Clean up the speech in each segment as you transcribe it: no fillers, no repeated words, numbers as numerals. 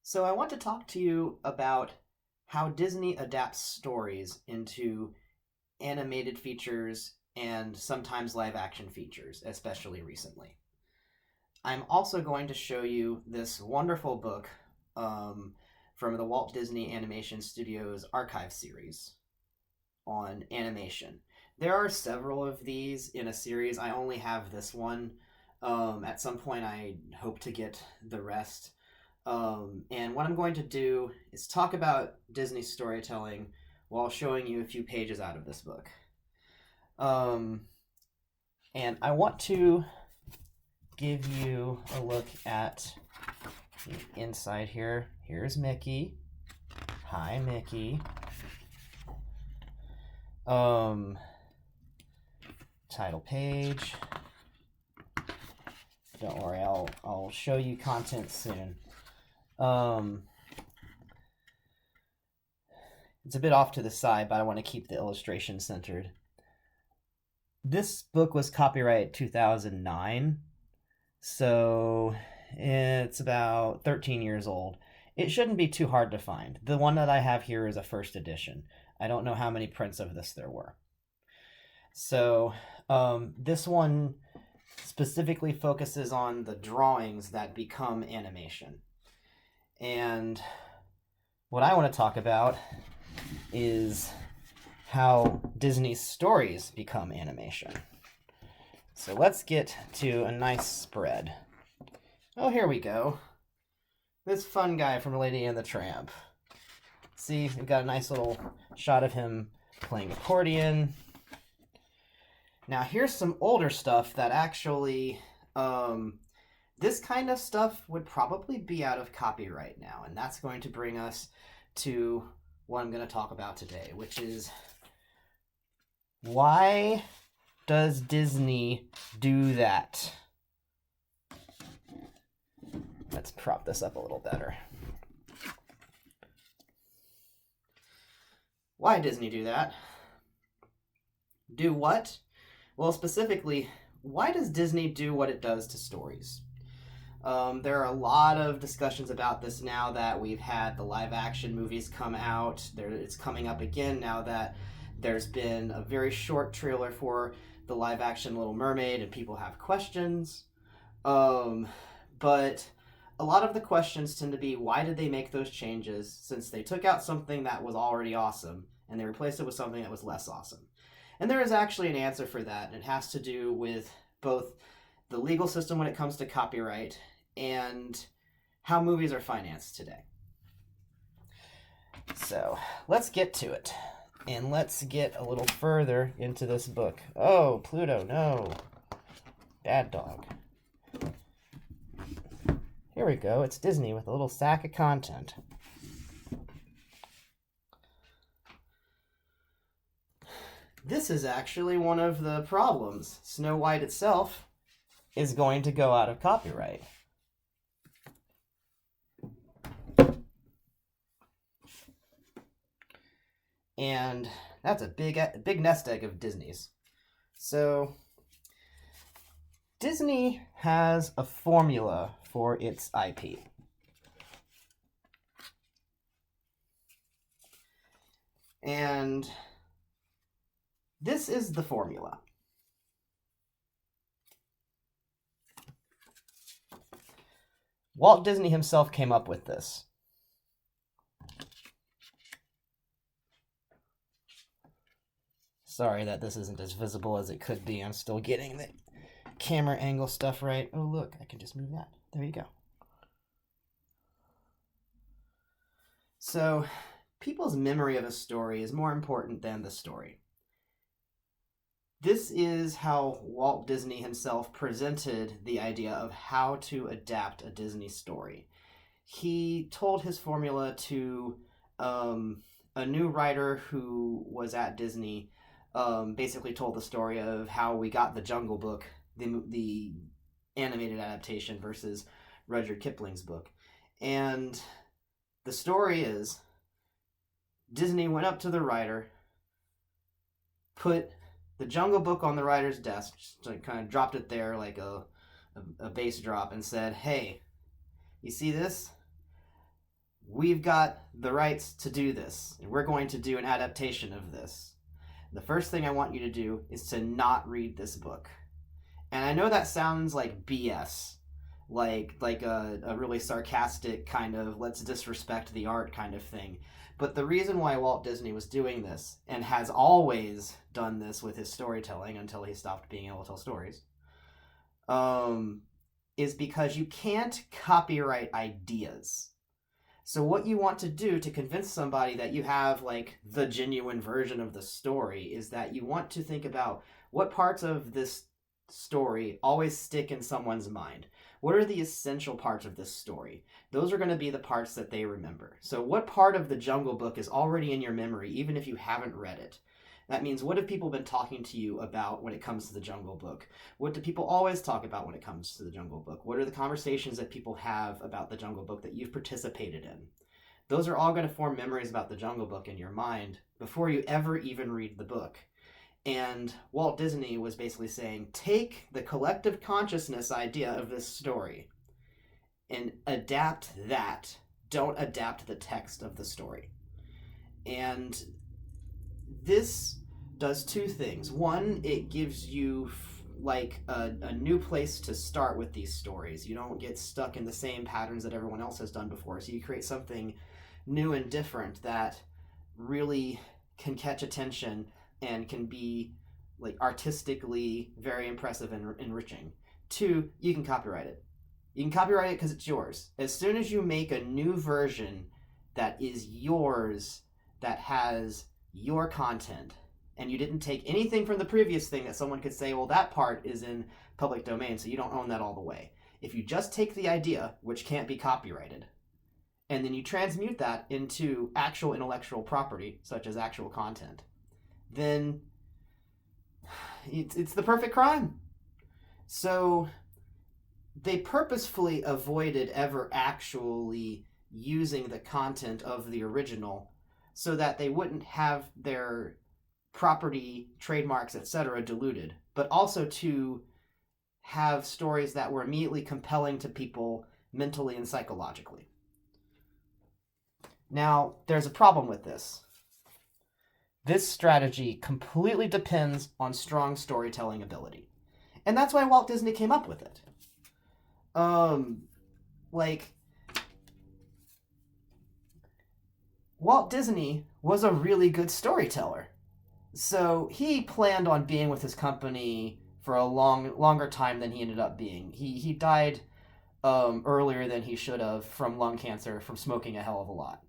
So I want to talk to you about how Disney adapts stories into animated features and sometimes live action features, especially recently. I'm also going to show you this wonderful book from the Walt Disney Animation Studios archive series on animation. There are several of these in a series. I only have this one. At some point, I hope to get the rest. And what I'm going to do is talk about Disney storytelling while showing you a few pages out of this book. Um, and I want to give you a look at the inside here. Here's Mickey. Hi, Mickey. Title page. Don't worry, I'll show you content soon. It's a bit off to the side, but I want to keep the illustration centered. This book was copyright 2009, so it's about 13 years old. It shouldn't be too hard to find. The one that I have here is a first edition. I don't know how many prints of this there were. So this one specifically focuses on the drawings that become animation. And what I want to talk about is how Disney's stories become animation. So let's get to a nice spread. Oh, here we go. This fun guy from Lady and the Tramp. See, we've got a nice little shot of him playing accordion. Now, here's some older stuff that actually, this kind of stuff would probably be out of copyright now, and that's going to bring us to what I'm going to talk about today, which is why does Disney do that? Let's prop this up a little better. Why Disney do that? Do what? Well, specifically, why does Disney do what it does to stories? There are a lot of discussions about this now that we've had the live action movies come out. It's coming up again now that there's been a very short trailer for the live action Little Mermaid and people have questions. But a lot of the questions tend to be, why did they make those changes since they took out something that was already awesome and they replaced it with something that was less awesome? And there is actually an answer for that, and it has to do with both the legal system when it comes to copyright and how movies are financed today. So let's get to it, and let's get a little further into this book. Oh, Pluto, no. Bad dog. Here we go. It's Disney with a little sack of content. This is actually one of the problems. Snow White itself is going to go out of copyright. And that's a big nest egg of Disney's. So Disney has a formula for its IP. And this is the formula. Walt Disney himself came up with this. Sorry that this isn't as visible as it could be. I'm still getting the camera angle stuff right. Oh, look, I can just move that. There you go. So, people's memory of a story is more important than the story. This is how Walt Disney himself presented the idea of how to adapt a Disney story. He told his formula to a new writer who was at Disney, basically told the story of how we got the Jungle Book, the animated adaptation, versus Rudyard Kipling's book. And the story is Disney went up to the writer, put the Jungle Book on the writer's desk, just kind of dropped it there like a bass drop, and said, "Hey, you see this? we've got the rights to do this, and we're going to do an adaptation of this. The first thing I want you to do is to not read this book. And I know that sounds like BS, like a really sarcastic kind of let's disrespect the art kind of thing. But the reason why Walt Disney was doing this, and has always done this with his storytelling until he stopped being able to tell stories, um, is because you can't copyright ideas. So what you want to do to convince somebody that you have like the genuine version of the story is that you want to think about what parts of this story always stick in someone's mind. What are the essential parts of this story? Those are going to be the parts that they remember. So what part of the Jungle Book is already in your memory even if you haven't read it? That means what have people been talking to you about when it comes to the Jungle Book? What do people always talk about when it comes to the Jungle Book? What are the conversations that people have about the Jungle Book that you've participated in? Those are all going to form memories about the Jungle Book in your mind before you ever even read the book. And Walt Disney was basically saying, take the collective consciousness idea of this story and adapt that. Don't adapt the text of the story. And this does two things. One, it gives you like a new place to start with these stories. You don't get stuck in the same patterns that everyone else has done before. So you create something new and different that really can catch attention and can be like artistically very impressive and enriching. Two, you can copyright it. You can copyright it because it's yours. As soon as you make a new version that is yours, that has your content, and you didn't take anything from the previous thing that someone could say, well, that part is in public domain, so you don't own that all the way. If you just take the idea, which can't be copyrighted, and then you transmute that into actual intellectual property, such as actual content, then it's the perfect crime. So they purposefully avoided ever actually using the content of the original so that they wouldn't have their property, trademarks, etc. diluted, but also to have stories that were immediately compelling to people mentally and psychologically. Now, there's a problem with this. This strategy completely depends on strong storytelling ability. And that's why Walt Disney came up with it. Like, Walt Disney was a really good storyteller. So he planned on being with his company for a longer time than he ended up being. He died earlier than he should have from lung cancer from smoking a hell of a lot.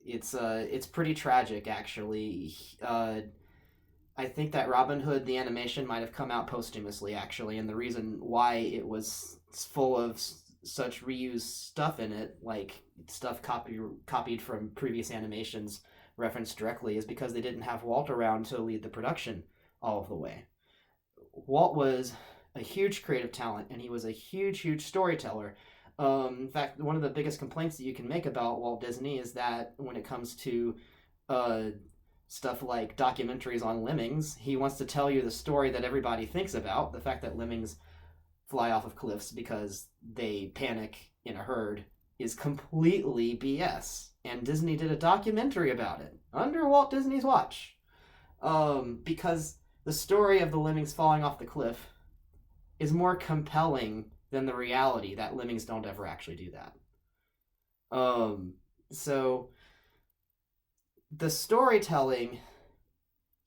It's pretty tragic actually. I think that Robin Hood the animation might have come out posthumously actually, and the reason why it was full of such reused stuff in it, like stuff copied from previous animations referenced directly, is because they didn't have Walt around to lead the production all of the way. Walt was a huge creative talent, and he was a huge storyteller. In fact, one of the biggest complaints that you can make about Walt Disney is that when it comes to stuff like documentaries on lemmings, he wants to tell you the story that everybody thinks about, the fact that lemmings fly off of cliffs because they panic in a herd, is completely BS. And Disney did a documentary about it under Walt Disney's watch. Because the story of the lemmings falling off the cliff is more compelling than the reality that lemmings don't ever actually do that. So the storytelling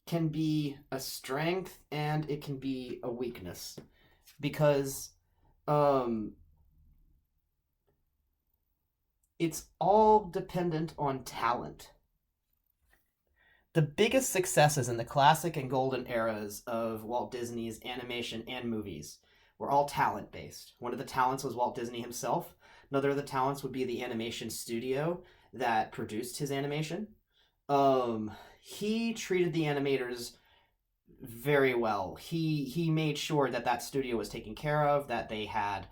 can be a strength and it can be a weakness because it's all dependent on talent. The biggest successes in the classic and golden eras of Walt Disney's animation and movies were all talent-based. One of the talents was Walt Disney himself. Another of the talents would be the animation studio that produced his animation. He treated the animators very well. He made sure that studio was taken care of, that they had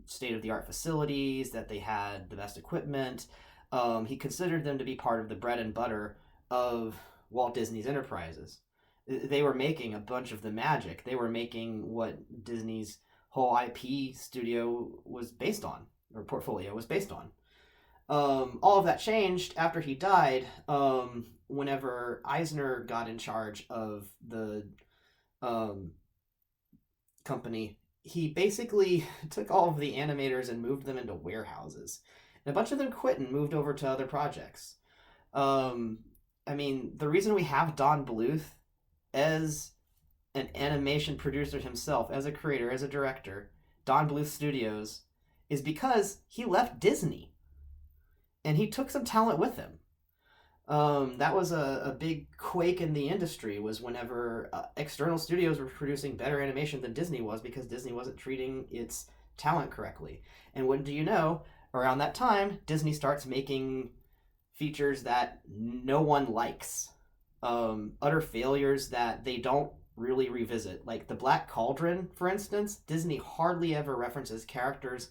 state-of-the-art facilities, that they had the best equipment. He considered them to be part of the bread and butter of Walt Disney's enterprises. They were making a bunch of the magic. They were making what Disney's whole IP studio was based on. or portfolio was based on. All of that changed after he died. Whenever Eisner got in charge of the um, company, he basically took all of the animators and moved them into warehouses. And a bunch of them quit and moved over to other projects. Um, I mean, the reason we have Don Bluth as an animation producer himself, as a creator, as a director, Don Bluth Studios, is because he left Disney and he took some talent with him. That was a big quake in the industry, was whenever external studios were producing better animation than Disney was, because Disney wasn't treating its talent correctly. And what do you know? Around that time, Disney starts making features that no one likes, utter failures that they don't really revisit. Like The Black Cauldron, for instance, Disney hardly ever references characters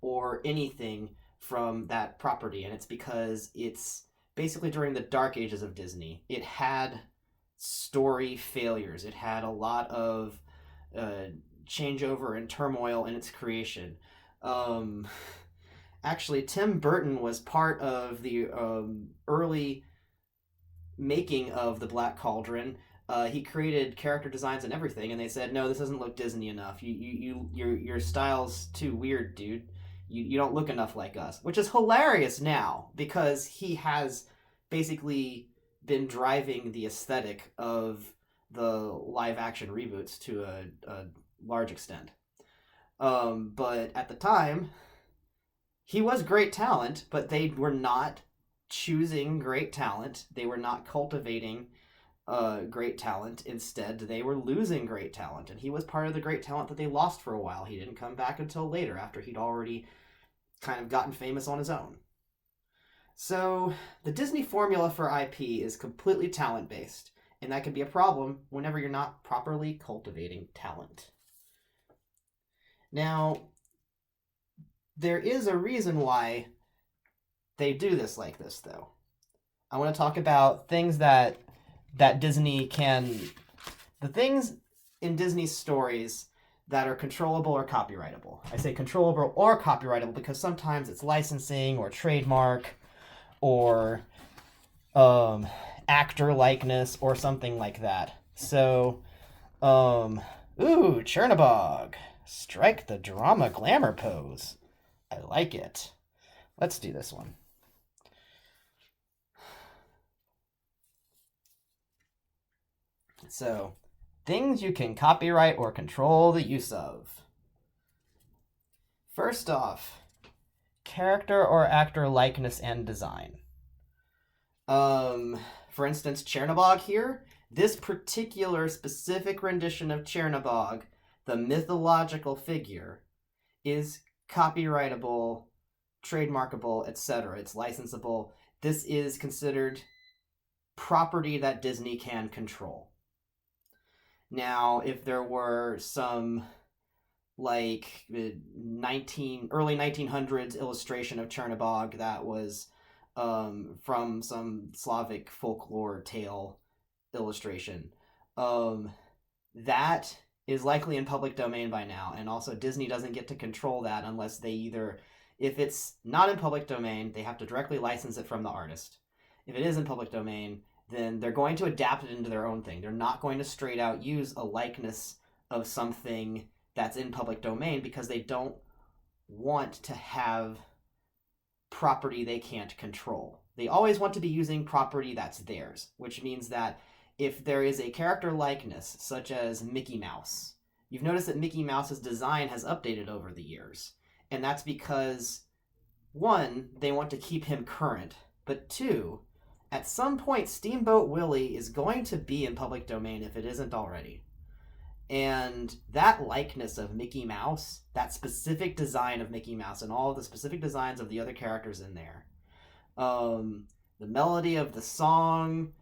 or anything from that property, and it's because it's basically during the dark ages of Disney. It had story failures. It had a lot of changeover and turmoil in its creation. Um, Actually, Tim Burton was part of the early making of the Black Cauldron. He created character designs and everything, and they said, "No, this doesn't look Disney enough. Your style's too weird, dude. You don't look enough like us." Which is hilarious now, because he has basically been driving the aesthetic of the live action reboots to a large extent. But at the time, he was great talent, but they were not choosing great talent. They were not cultivating great talent. Instead, they were losing great talent, and he was part of the great talent that they lost for a while. He didn't come back until later, after he'd already kind of gotten famous on his own. So the Disney formula for IP is completely talent based, and that can be a problem whenever you're not properly cultivating talent. Now, there is a reason why they do this like this, though. I want to talk about things that Disney can, the things in Disney's stories that are controllable or copyrightable. I say controllable or copyrightable because sometimes it's licensing or trademark or actor likeness or something like that. So, Chernabog, strike the drama glamour pose. I like it. Let's do this one. So, things you can copyright or control the use of. First off, character or actor likeness and design. For instance, Chernabog here, this particular specific rendition of Chernabog, the mythological figure, is copyrightable, trademarkable, etc. It's licensable. This is considered property that Disney can control. Now, if there were some like early 1900s illustration of Chernabog that was from some Slavic folklore tale illustration, that is likely in public domain by now, and also Disney doesn't get to control that unless they either, if it's not in public domain, they have to directly license it from the artist. If it is in public domain, then they're going to adapt it into their own thing. They're not going to straight out use a likeness of something that's in public domain, because they don't want to have property they can't control. They always want to be using property that's theirs, which means that if there is a character likeness, such as Mickey Mouse, you've noticed that Mickey Mouse's design has updated over the years. And that's because, one, they want to keep him current, but two, at some point, Steamboat Willie is going to be in public domain if it isn't already. And that likeness of Mickey Mouse, that specific design of Mickey Mouse, and all of the specific designs of the other characters in there, the melody of the song,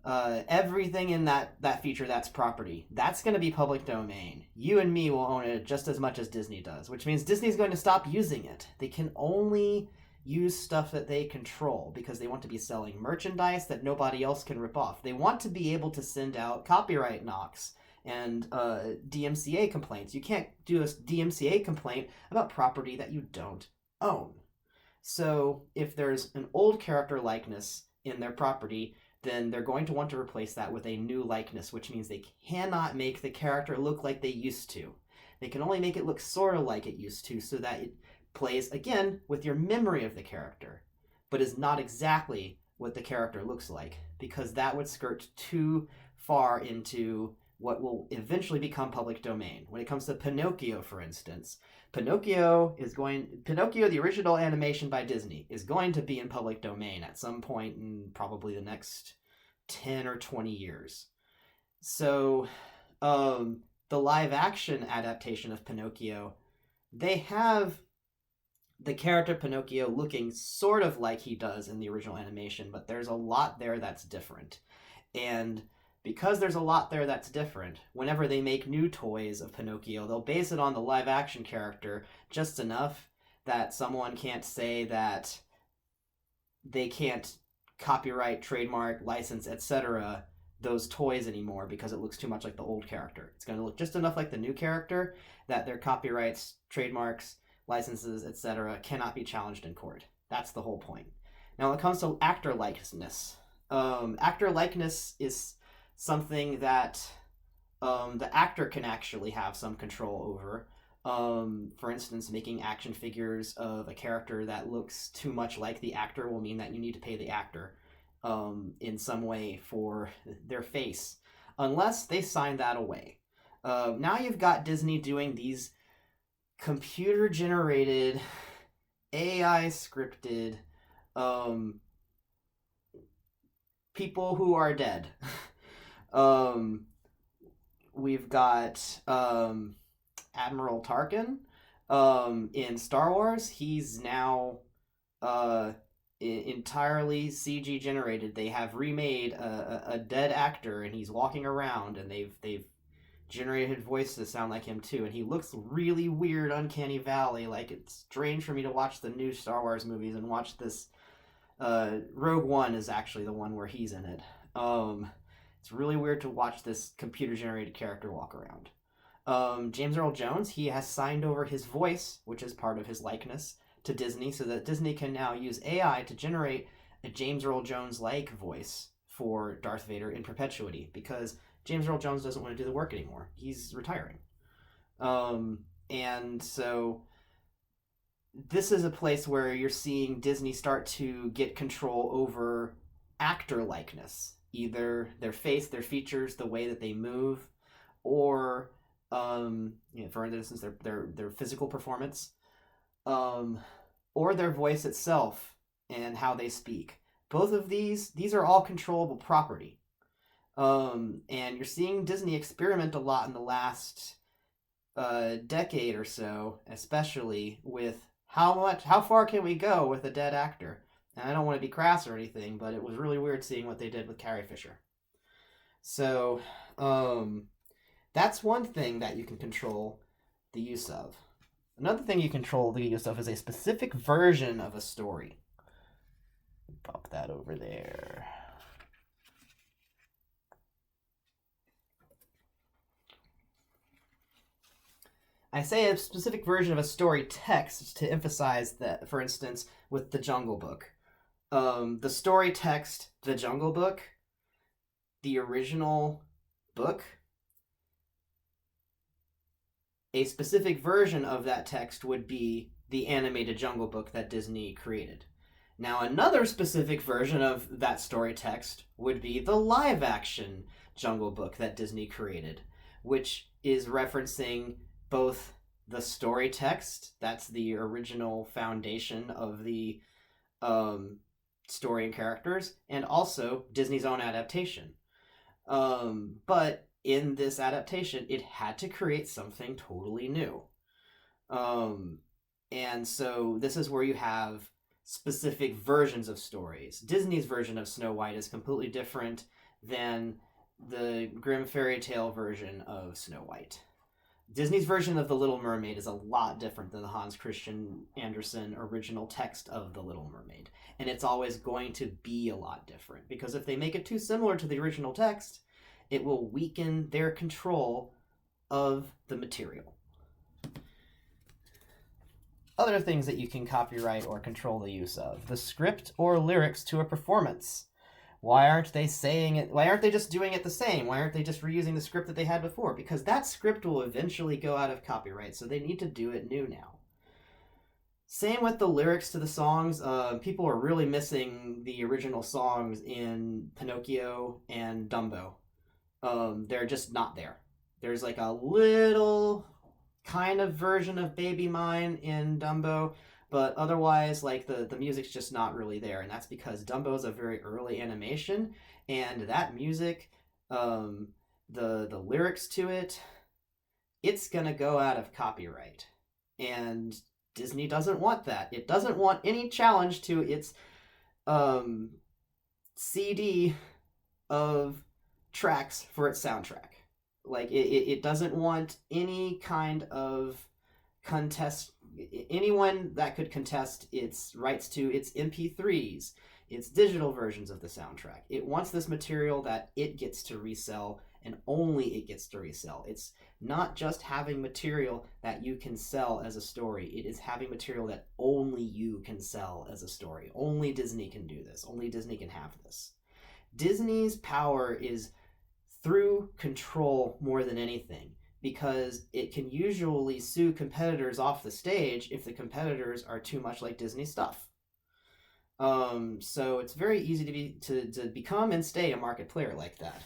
everything in that feature, that's property. That's going to be public domain. You and me will own it just as much as Disney does, which means Disney's going to stop using it. They can only use stuff that they control because they want to be selling merchandise that nobody else can rip off. They want to be able to send out copyright knocks and DMCA complaints. You can't do a DMCA complaint about property that you don't own. So if there's an old character likeness in their property, then they're going to want to replace that with a new likeness, which means they cannot make the character look like they used to. They can only make it look sort of like it used to so that it plays, again, with your memory of the character, but is not exactly what the character looks like, because that would skirt too far into what will eventually become public domain. When it comes to Pinocchio, for instance, Pinocchio, the original animation by Disney, is going to be in public domain at some point in probably the next 10 or 20 years. So, the live action adaptation of Pinocchio, they have the character Pinocchio looking sort of like he does in the original animation, but there's a lot there that's different. And because there's a lot there that's different, whenever they make new toys of Pinocchio, they'll base it on the live action character just enough that someone can't say that they can't copyright, trademark, license, etc. those toys anymore because it looks too much like the old character. It's going to look just enough like the new character that their copyrights, trademarks, licenses, etc. cannot be challenged in court. That's the whole point. Now, when it comes to actor likeness, actor likeness is something that the actor can actually have some control over. For instance, making action figures of a character that looks too much like the actor will mean that you need to pay the actor in some way for their face, unless they sign that away. Now you've got Disney doing these computer generated, AI scripted people who are dead. We've got Admiral Tarkin in Star Wars. He's now entirely CG generated. They have remade a dead actor, and he's walking around, and they've generated voice to sound like him too, and he looks really weird, uncanny valley. Like, it's strange for me to watch the new Star Wars movies and watch this. Rogue One is actually the one where he's in it. It's really weird to watch this computer generated character walk around. James Earl Jones, he has signed over his voice, which is part of his likeness, to Disney, so that Disney can now use AI to generate a James Earl Jones like voice for Darth Vader in perpetuity, because James Earl Jones doesn't want to do the work anymore. He's retiring. And so this is a place where you're seeing Disney start to get control over actor likeness, either their face, their features, the way that they move, or for instance, their physical performance, or their voice itself and how they speak. Both of these are all controllable property. And you're seeing Disney experiment a lot in the last decade or so, especially with how far can we go with a dead actor. And I don't want to be crass or anything, but it was really weird seeing what they did with Carrie Fisher. So, that's one thing that you can control the use of. Another thing you control the use of is a specific version of a story. Pop that over there. I say a specific version of a story text to emphasize that, for instance, with The Jungle Book. The story text, The Jungle Book, the original book, a specific version of that text would be the animated Jungle Book that Disney created. Now, another specific version of that story text would be the live action Jungle Book that Disney created, which is referencing both the story text, that's the original foundation of the story and characters, and also Disney's own adaptation. But in this adaptation, it had to create something totally new. And so this is where you have specific versions of stories. Disney's version of Snow White is completely different than the Grimm fairy tale version of Snow White. Disney's version of The Little Mermaid is a lot different than the Hans Christian Andersen original text of The Little Mermaid. And it's always going to be a lot different, because if they make it too similar to the original text, it will weaken their control of the material. Other things that you can copyright or control the use of: the script or lyrics to a performance. Why aren't they saying it? Why aren't they just doing it the same? Why aren't they just reusing the script that they had before? Because that script will eventually go out of copyright, so they need to do it new now. Same with the lyrics to the songs. People are really missing the original songs in Pinocchio and Dumbo. They're just not there. There's like a little kind of version of Baby Mine in Dumbo, but otherwise, like the music's just not really there, and that's because Dumbo's a very early animation, and that music, the lyrics to it, it's gonna go out of copyright, and Disney doesn't want that. It doesn't want any challenge to its um, CD of tracks for its soundtrack. Like it doesn't want any kind of contest, anyone that could contest its rights to its MP3s, its digital versions of the soundtrack. It wants this material that it gets to resell, and only it gets to resell. It's not just having material that you can sell as a story. It is having material that only you can sell as a story. Only Disney can do this. Only Disney can have this. Disney's power is through control more than anything, because it can usually sue competitors off the stage if the competitors are too much like Disney stuff. So it's very easy to become and stay a market player like that.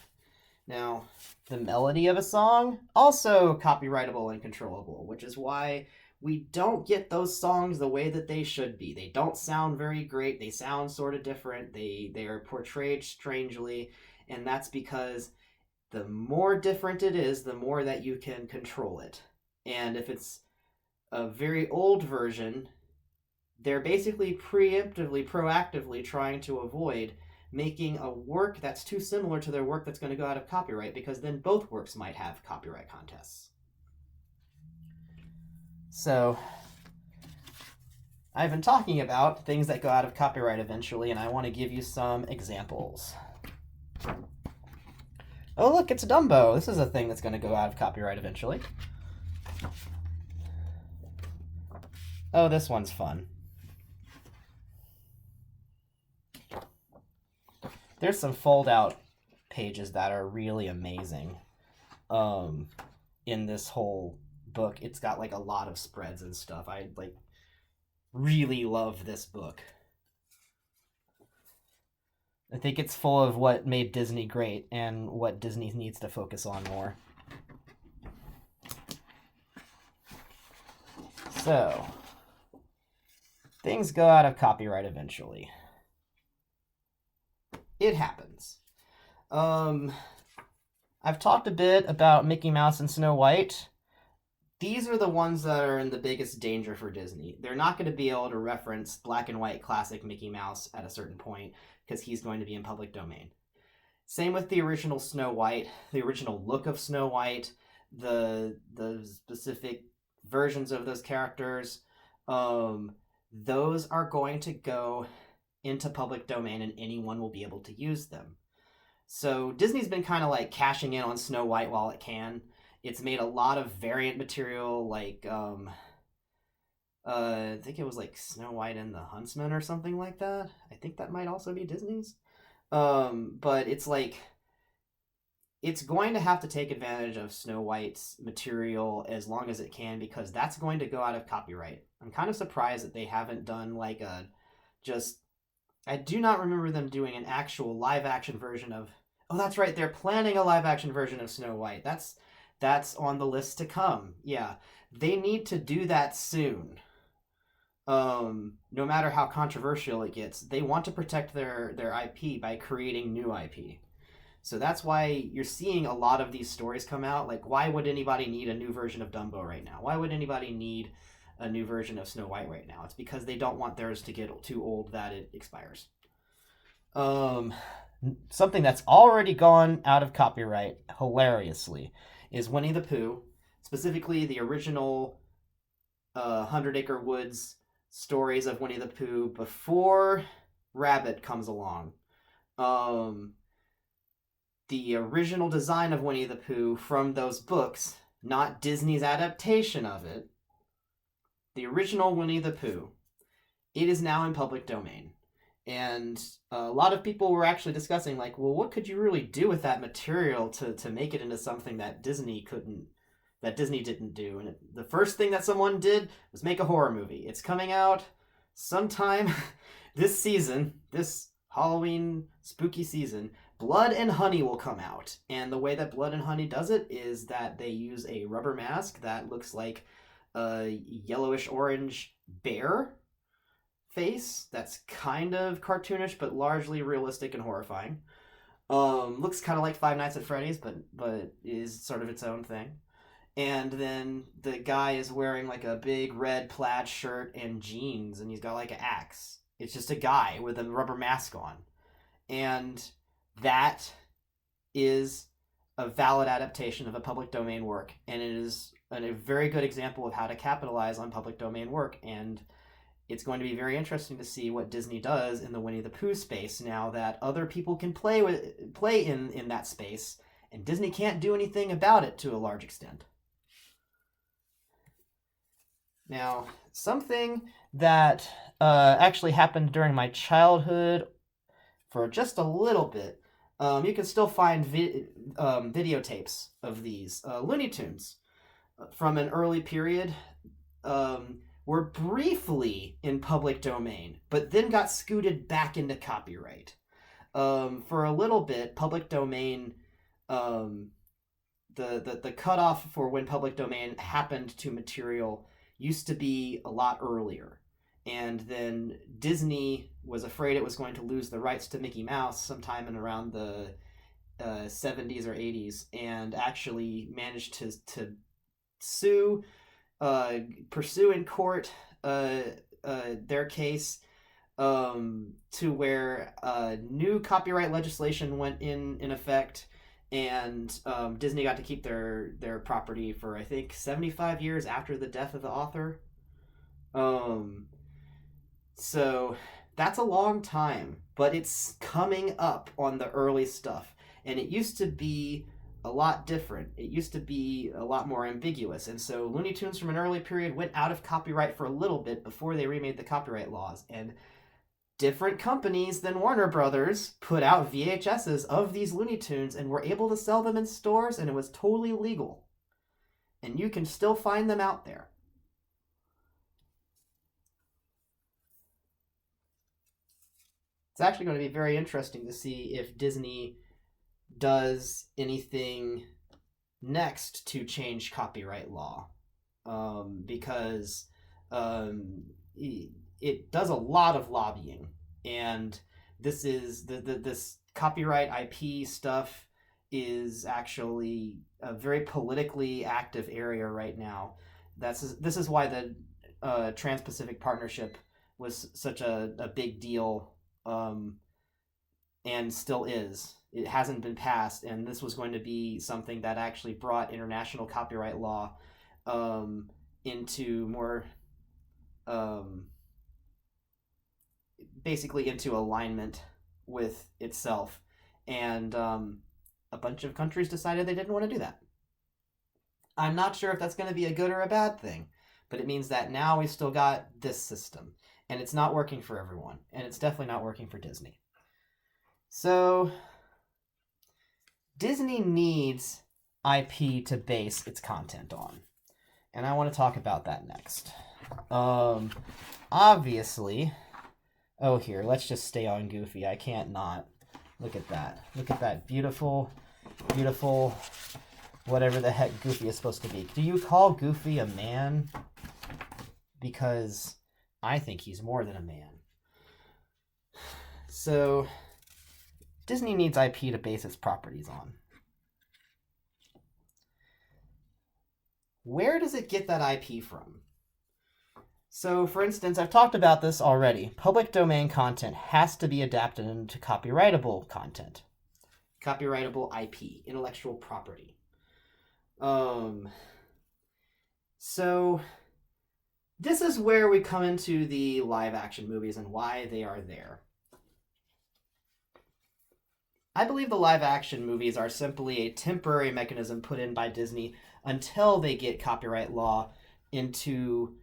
Now, the melody of a song, also copyrightable and controllable, which is why we don't get those songs the way that they should be. They don't sound very great. They sound sort of different. They are portrayed strangely, and that's because the more different it is, the more that you can control it. And if it's a very old version, they're basically proactively trying to avoid making a work that's too similar to their work that's going to go out of copyright, because then both works might have copyright contests. So, I've been talking about things that go out of copyright eventually, and I want to give you some examples. Oh, look, it's Dumbo. This is a thing that's going to go out of copyright eventually. Oh, this one's fun. There's some fold-out pages that are really amazing in this whole book. It's got like a lot of spreads and stuff. I like really love this book. I think it's full of what made Disney great and what Disney needs to focus on more. So, things go out of copyright eventually. It happens. I've talked a bit about Mickey Mouse and Snow White. These are the ones that are in the biggest danger for Disney. They're not going to be able to reference black and white classic Mickey Mouse at a certain point, because he's going to be in public domain. Same with the original Snow White, the original look of Snow White, the specific versions of those characters. Those are going to go into public domain, and anyone will be able to use them. So Disney's been kind of like cashing in on Snow White while it can. It's made a lot of variant material, like I think it was like Snow White and the Huntsman or something like that. I think that might also be Disney's. But it's like, it's going to have to take advantage of Snow White's material as long as it can, because that's going to go out of copyright. I'm kind of surprised that they haven't done like a I do not remember them doing an actual live action version of. Oh, that's right. They're planning a live action version of Snow White. That's on the list to come. Yeah, they need to do that soon. No matter how controversial it gets, they want to protect their IP by creating new IP. So that's why you're seeing a lot of these stories come out. Like, why would anybody need a new version of Dumbo right now? Why would anybody need a new version of Snow White right now? It's because they don't want theirs to get too old that it expires. Something that's already gone out of copyright, hilariously, is Winnie the Pooh, specifically the original 100 Acre Woods stories of Winnie the Pooh before Rabbit comes along. The original design of Winnie the Pooh from those books, not Disney's adaptation of it, the original Winnie the Pooh, it is now in public domain. And a lot of people were actually discussing, like, well, what could you really do with that material to make it into something that Disney couldn't, that Disney didn't do? And the first thing that someone did was make a horror movie. It's coming out sometime this season, this Halloween spooky season. Blood and Honey will come out. And the way that Blood and Honey does it is that they use a rubber mask that looks like a yellowish orange bear face that's kind of cartoonish but largely realistic and horrifying. Looks kind of like Five Nights at Freddy's, but is sort of its own thing. And then the guy is wearing like a big red plaid shirt and jeans, and he's got like an axe. It's just a guy with a rubber mask on, and that is a valid adaptation of a public domain work, and it is a very good example of how to capitalize on public domain work. And it's going to be very interesting to see what Disney does in the Winnie the Pooh space now that other people can play in that space, and Disney can't do anything about it to a large extent. Now, something that actually happened during my childhood for just a little bit, you can still find videotapes of these Looney Tunes from an early period. Were briefly in public domain, but then got scooted back into copyright. For a little bit, public domain, the cutoff for when public domain happened to material used to be a lot earlier. And then Disney was afraid it was going to lose the rights to Mickey Mouse sometime in around the 70s or 80s, and actually managed to pursue in court their case, to where new copyright legislation went in effect, and Disney got to keep their property for, I think, 75 years after the death of the author. So that's a long time, but it's coming up on the early stuff, and it used to be a lot different. It used to be a lot more ambiguous, and so Looney Tunes from an early period went out of copyright for a little bit before they remade the copyright laws, and different companies than Warner Brothers put out VHSs of these Looney Tunes and were able to sell them in stores, and it was totally legal. And you can still find them out there. It's actually going to be very interesting to see if Disney does anything next to change copyright law, because it does a lot of lobbying, and this is this copyright IP stuff is actually a very politically active area right now. This is why the Trans-Pacific Partnership was such a big deal, and still is. It hasn't been passed, and this was going to be something that actually brought international copyright law into more, basically into alignment with itself. And a bunch of countries decided they didn't want to do that. I'm not sure if that's going to be a good or a bad thing, but it means that now we've still got this system, and it's not working for everyone, and it's definitely not working for Disney. So Disney needs IP to base its content on, and I want to talk about that next. Obviously, here, let's just stay on Goofy. I can't not. Look at that. Look at that beautiful, beautiful, whatever the heck Goofy is supposed to be. Do you call Goofy a man? Because I think he's more than a man. So Disney needs IP to base its properties on. Where does it get that IP from? So, for instance, I've talked about this already. Public domain content has to be adapted into copyrightable content. Copyrightable IP, intellectual property. So this is where we come into the live action movies and why they are there. I believe the live action movies are simply a temporary mechanism put in by Disney until they get copyright law into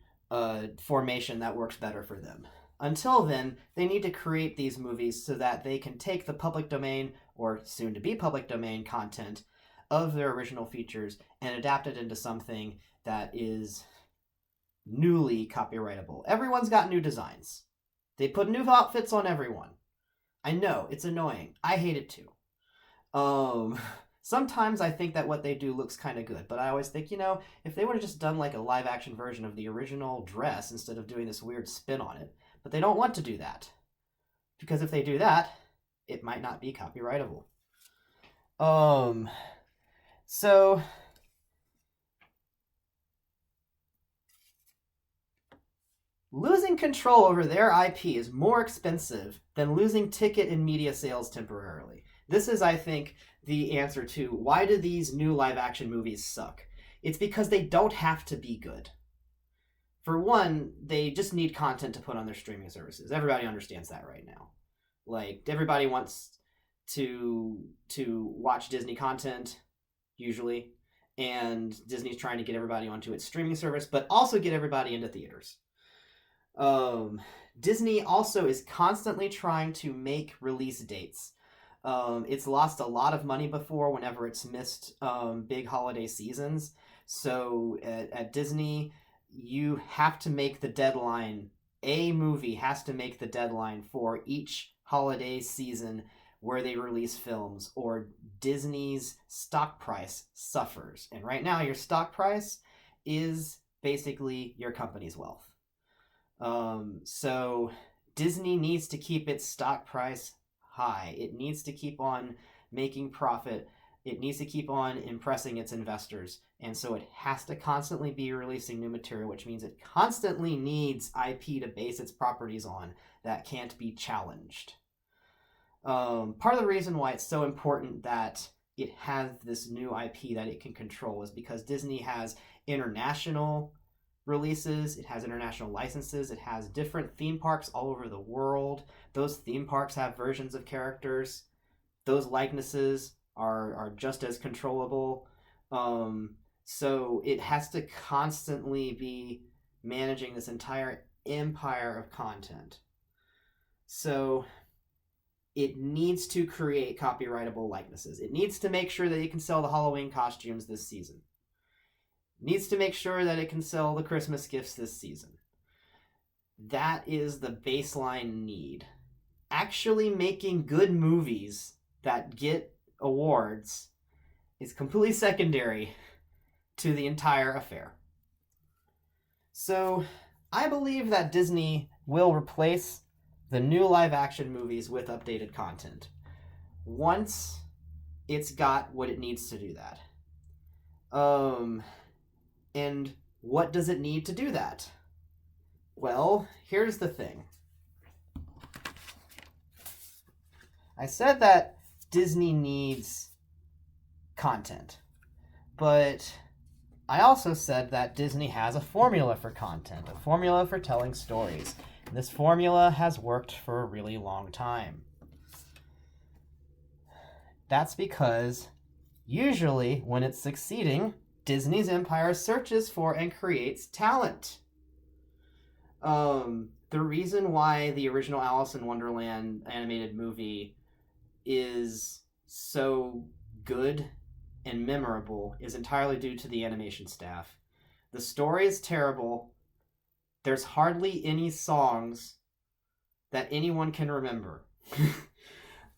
formation that works better for them. Until then, they need to create these movies so that they can take the public domain, or soon to be public domain, content of their original features and adapt it into something that is newly copyrightable. Everyone's got new designs. They put new outfits on everyone. I know, it's annoying. I hate it too. Um, Sometimes I think that what they do looks kind of good, but I always think, if they would have just done like a live action version of the original dress instead of doing this weird spin on it. But they don't want to do that. Because if they do that, it might not be copyrightable. Um, so losing control over their IP is more expensive than losing ticket and media sales temporarily. This is, I think, the answer to why do these new live action movies suck? It's because they don't have to be good. For one, they just need content to put on their streaming services. Everybody understands that right now. Like, everybody wants to watch Disney content, usually, and Disney's trying to get everybody onto its streaming service, but also get everybody into theaters. Disney also is constantly trying to make release dates. It's lost a lot of money before whenever it's missed big holiday seasons. So at Disney, you have to make the deadline. A movie has to make the deadline for each holiday season where they release films, or Disney's stock price suffers. And right now, your stock price is basically your company's wealth. So Disney needs to keep its stock price high. It needs to keep on making profit. It needs to keep on impressing its investors. And so it has to constantly be releasing new material, which means it constantly needs IP to base its properties on that can't be challenged. Part of the reason why it's so important that it has this new IP that it can control is because Disney has international releases, it has international licenses, it has different theme parks all over the world. Those theme parks have versions of characters. Those likenesses are just as controllable. So it has to constantly be managing this entire empire of content. So it needs to create copyrightable likenesses. It needs to make sure that it can sell the Halloween costumes this season. It needs to make sure that it can sell the Christmas gifts this season. That is the baseline need. Actually making good movies that get awards is completely secondary to the entire affair. So I believe that Disney will replace the new live action movies with updated content once it's got what it needs to do that. And what does it need to do that? Well, here's the thing. I said that Disney needs content, but I also said that Disney has a formula for content, a formula for telling stories. And this formula has worked for a really long time. That's because usually when it's succeeding, Disney's empire searches for and creates talent. The reason why the original Alice in Wonderland animated movie is so good and memorable is entirely due to the animation staff. The story is terrible. There's hardly any songs that anyone can remember.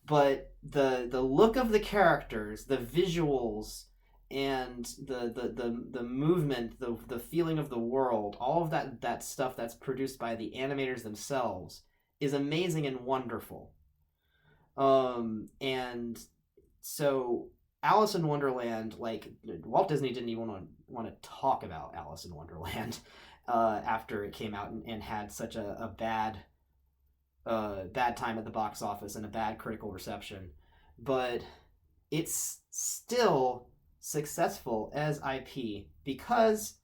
But the look of the characters, the visuals, and the movement, the feeling of the world, all of that stuff that's produced by the animators themselves is amazing and wonderful. And so Alice in Wonderland, like, Walt Disney didn't even want to talk about Alice in Wonderland after it came out and had such a bad time at the box office and a bad critical reception. But it's still successful as IP because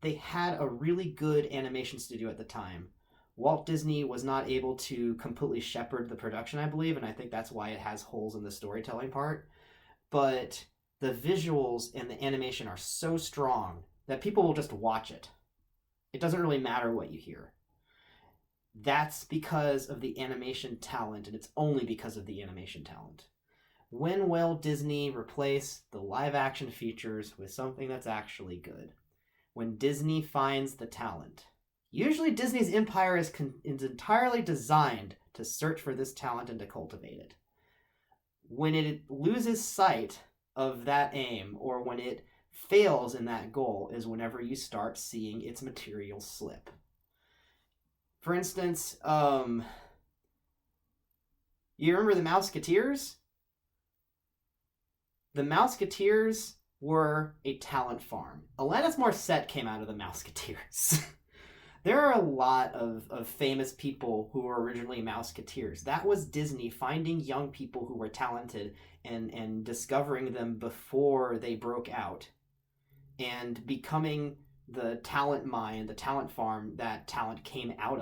they had a really good animation studio at the time. Walt Disney was not able to completely shepherd the production, I believe, and I think that's why it has holes in the storytelling part. But the visuals and the animation are so strong that people will just watch it. It doesn't really matter what you hear. That's because of the animation talent, and it's only because of the animation talent. When will Disney replace the live action features with something that's actually good? When Disney finds the talent. Usually Disney's empire is entirely designed to search for this talent and to cultivate it. When it loses sight of that aim, or when it fails in that goal, is whenever you start seeing its material slip. For instance, you remember the Mouseketeers? The Mouseketeers were a talent farm. Alanis Morissette came out of the Mouseketeers. There are a lot of famous people who were originally Mouseketeers. That was Disney finding young people who were talented and discovering them before they broke out and becoming the talent mine, the talent farm that talent came out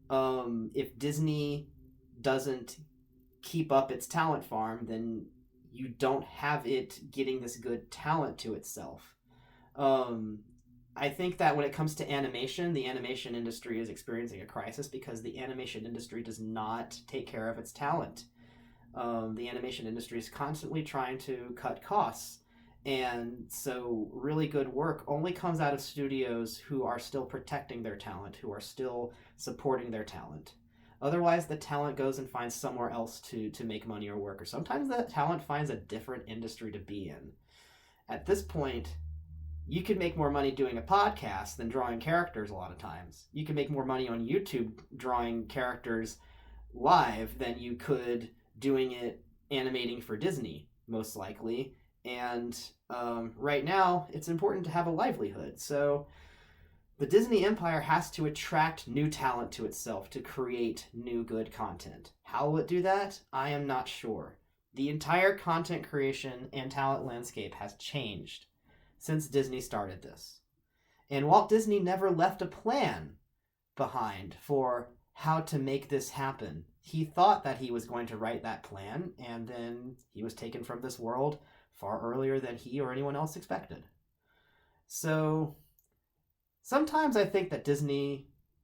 of. If Disney doesn't keep up its talent farm, then you don't have it getting this good talent to itself. I think that when it comes to animation, the animation industry is experiencing a crisis because the animation industry does not take care of its talent. The animation industry is constantly trying to cut costs. And so really good work only comes out of studios who are still protecting their talent, who are still supporting their talent. Otherwise, the talent goes and finds somewhere else to make money or work. Or sometimes the talent finds a different industry to be in. At this point, you can make more money doing a podcast than drawing characters a lot of times. You can make more money on YouTube drawing characters live than you could doing it animating for Disney, most likely. And right now, it's important to have a livelihood. So the Disney Empire has to attract new talent to itself to create new good content. How will it do that? I am not sure. The entire content creation and talent landscape has changed since Disney started this. And Walt Disney never left a plan behind for how to make this happen. He thought that he was going to write that plan, and then he was taken from this world far earlier than he or anyone else expected. So sometimes I think that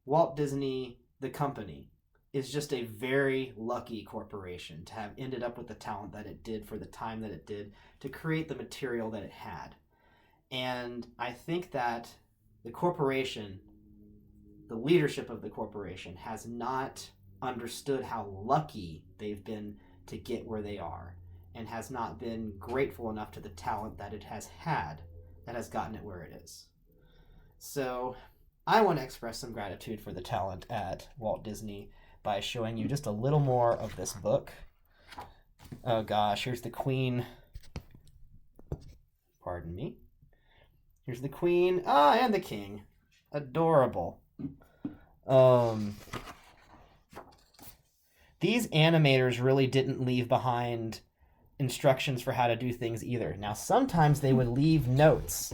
Walt Disney, the company, is just a very lucky corporation to have ended up with the talent that it did for the time that it did to create the material that it had. And I think that the corporation, the leadership of the corporation, has not understood how lucky they've been to get where they are, and has not been grateful enough to the talent that it has had that has gotten it where it is. So I want to express some gratitude for the talent at Walt Disney by showing you just a little more of this book. Oh gosh, here's the Queen. Pardon me. Here's the Queen. And the King. Adorable. These animators really didn't leave behind instructions for how to do things either. Now, sometimes they would leave notes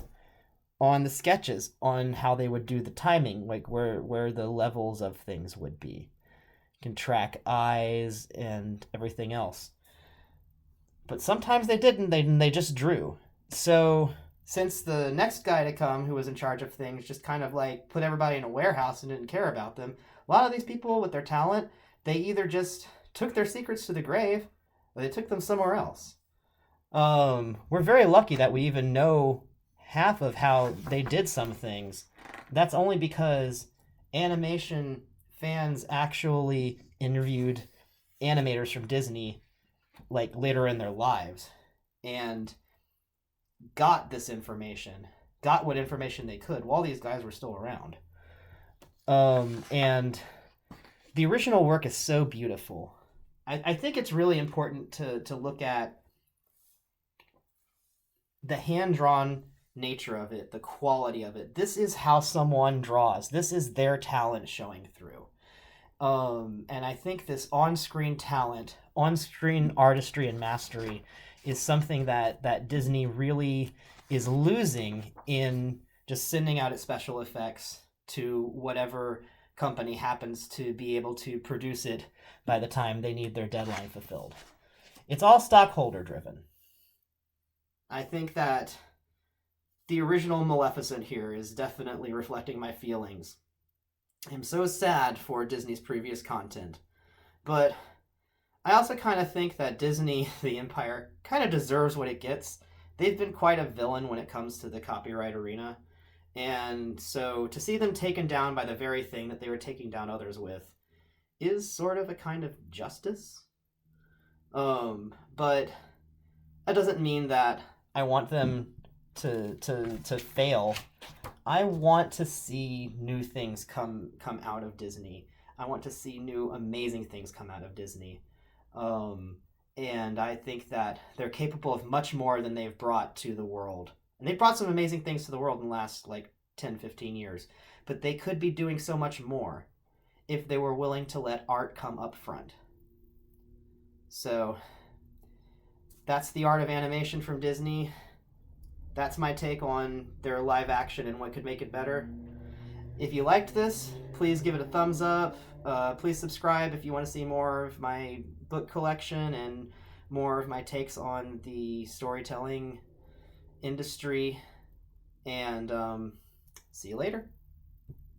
on the sketches on how they would do the timing, like where the levels of things would be. You can track eyes and everything else. But sometimes they didn't. They just drew. So since the next guy to come, who was in charge of things, just kind of like put everybody in a warehouse and didn't care about them, a lot of these people with their talent, they either just took their secrets to the grave or they took them somewhere else. We're very lucky that we even know half of how they did some things. That's only because animation fans actually interviewed animators from Disney like later in their lives and got this information, got what information they could while these guys were still around. And the original work is so beautiful. I think it's really important to look at the hand-drawn nature of it, the quality of it. This is how someone draws. This is their talent showing through. And I think this on-screen talent, on-screen artistry and mastery is something that Disney really is losing in just sending out its special effects to whatever company happens to be able to produce it by the time they need their deadline fulfilled. It's all stockholder driven. I think that the original Maleficent here is definitely reflecting my feelings. I'm so sad for Disney's previous content, but I also kind of think that Disney, the Empire, kind of deserves what it gets. They've been quite a villain when it comes to the copyright arena, and so to see them taken down by the very thing that they were taking down others with is sort of a kind of justice. But that doesn't mean that I want them to fail. I want to see new things come out of Disney. I want to see new amazing things come out of Disney. Um, and I think that they're capable of much more than they've brought to the world. And they've brought some amazing things to the world in the last like 10, 15 years. But they could be doing so much more if they were willing to let art come up front. So that's the art of animation from Disney. That's my take on their live action and what could make it better. If you liked this, please give it a thumbs up. Please subscribe if you want to see more of my book collection and more of my takes on the storytelling industry. And see you later.